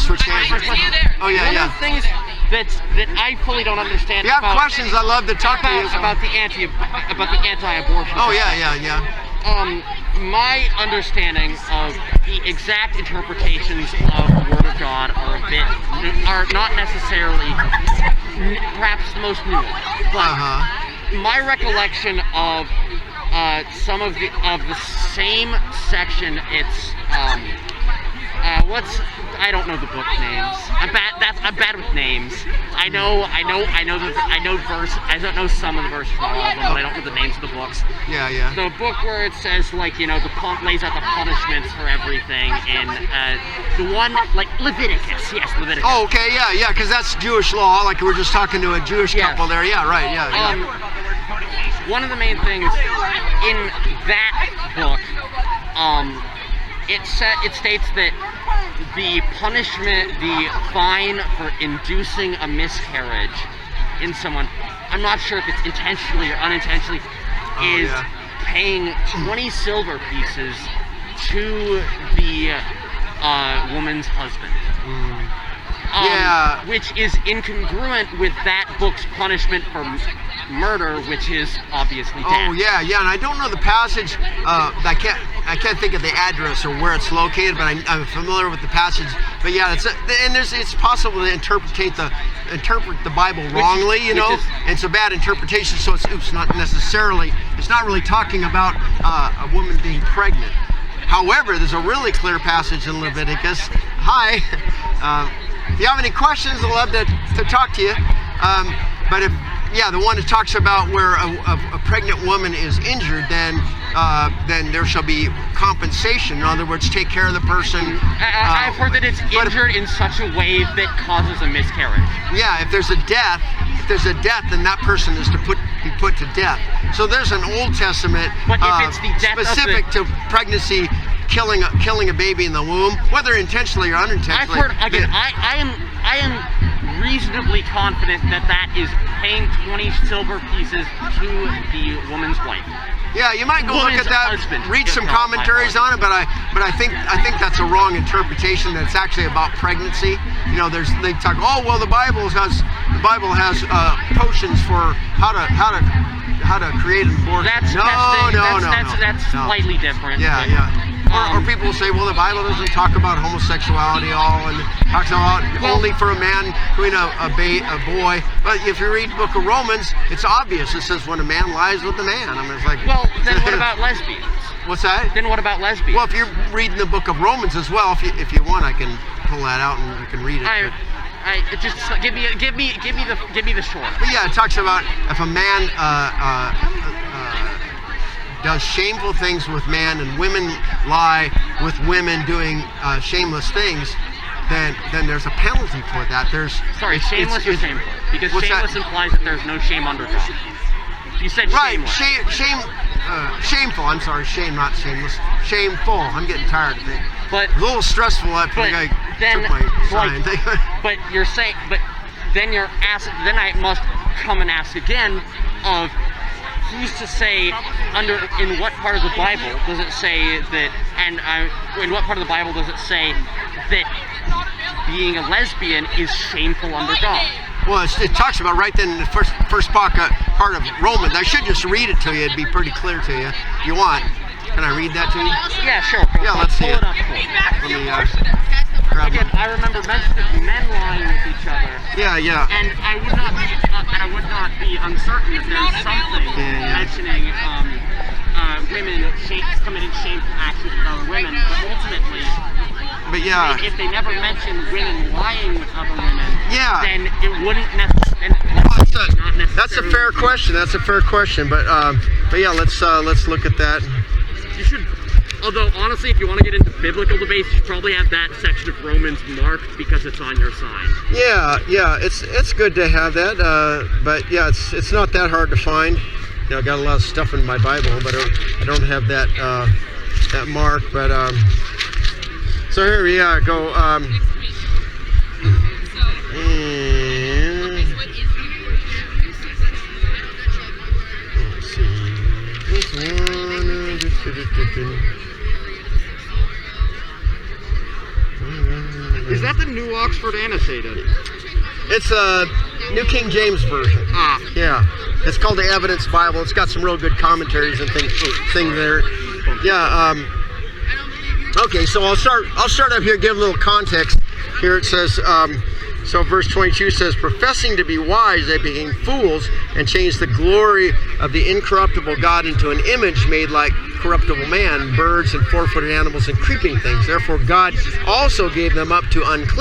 switch hands. Oh yeah, One yeah. of the things that I fully don't understand. If you have questions, I'd love to talk to you. about the anti-abortion. Oh yeah. My understanding of the exact interpretations of the Word of God are not necessarily perhaps the most nuanced, but my recollection of some of the same section, it's I don't know the book names. I'm bad with names. I know verse. I don't know some of the verses from all of them, but I don't know the names of the books. Yeah. The book where it says, like, lays out the punishments for everything, and the one, like, Leviticus. Yes, Leviticus. Oh, okay, yeah, because that's Jewish law. Like, we're just talking to a Jewish couple there. Yeah, right, yeah. One of the main things in that book, it states that the punishment, the fine for inducing a miscarriage in someone, I'm not sure if it's intentionally or unintentionally, is paying 20 silver pieces to the woman's husband. Which is incongruent with that book's punishment for murder, which is obviously death. Oh yeah, and I don't know the passage. I can't think of the address or where it's located, but I'm familiar with the passage. But yeah, it's possible to interpret the Bible wrongly, it's a bad interpretation. So it's not really talking about a woman being pregnant. However, there's a really clear passage in Leviticus. Hi. If you have any questions, I'd love to talk to you. But the one that talks about where a pregnant woman is injured, then there shall be compensation. In other words, take care of the person. I've heard that it's injured in such a way that causes a miscarriage. Yeah, if there's a death, then that person is be put to death. So there's an Old Testament but if it's the death specific to pregnancy, killing a baby in the womb, whether intentionally or unintentionally. I've heard again. I am reasonably confident that is paying 20 silver pieces to the woman's wife. Yeah, you might go look at that, read some commentaries on it, but I think that's a wrong interpretation. That it's actually about pregnancy. They talk. Oh well, the Bible has potions for how to create an abortion. That's slightly different. Yeah. Or people say, well, the Bible doesn't talk about homosexuality at all, and talks about only for a man doing a boy. But if you read the book of Romans, it's obvious. It says when a man lies with a man. I mean, it's like. Well, then what about lesbians? What's that? Then what about lesbians? Well, if you're reading the book of Romans as well, if you want, I can pull that out and you can read it. Just give me the short. But yeah, it talks about if a man does shameful things with man, and women lie with women doing shameless things, then there's a penalty for that. Shameless or shameful? Because shameless implies that there's no shame under God. You said shameless. Shameful. I'm sorry, shame, not shameless. Shameful. I'm getting tired of it. But a little stressful. I took my sign. But you're saying, then you're asked. Then I must come and ask again of. Who's to say in what part of the Bible does it say that, in what part of the Bible does it say that being a lesbian is shameful under God? Well, it talks about right then in the first part of Romans. I should just read it to you. It'd be pretty clear to you. If you want, can I read that to you? Yeah, sure. Yeah, let's see it. Let me again, I remember mentioning men lying with each other. Yeah. And I would not be uncertain if there's something mentioning women committing shameful acts with other women, but ultimately, if they never mention women lying with other women, then it wouldn't necessarily. That's a fair question. But yeah, let's look at that. You should. Although, honestly, if you want to get into biblical debates, you should probably have that section of Romans marked because it's on your sign. Yeah, it's good to have that, but yeah, it's not that hard to find. I got a lot of stuff in my Bible, but I don't have that mark. But so here we go. Let's see. This one. Is that the New Oxford annotated? It's a New King James Version. Ah. Yeah. It's called the Evidence Bible. It's got some real good commentaries and things there. Yeah. Okay, so I'll start up here, give a little context. Here it says, so verse 22 says, professing to be wise, they became fools and changed the glory of the incorruptible God into an image made like corruptible man, birds and four-footed animals and creeping things. Therefore God also gave them up to unclean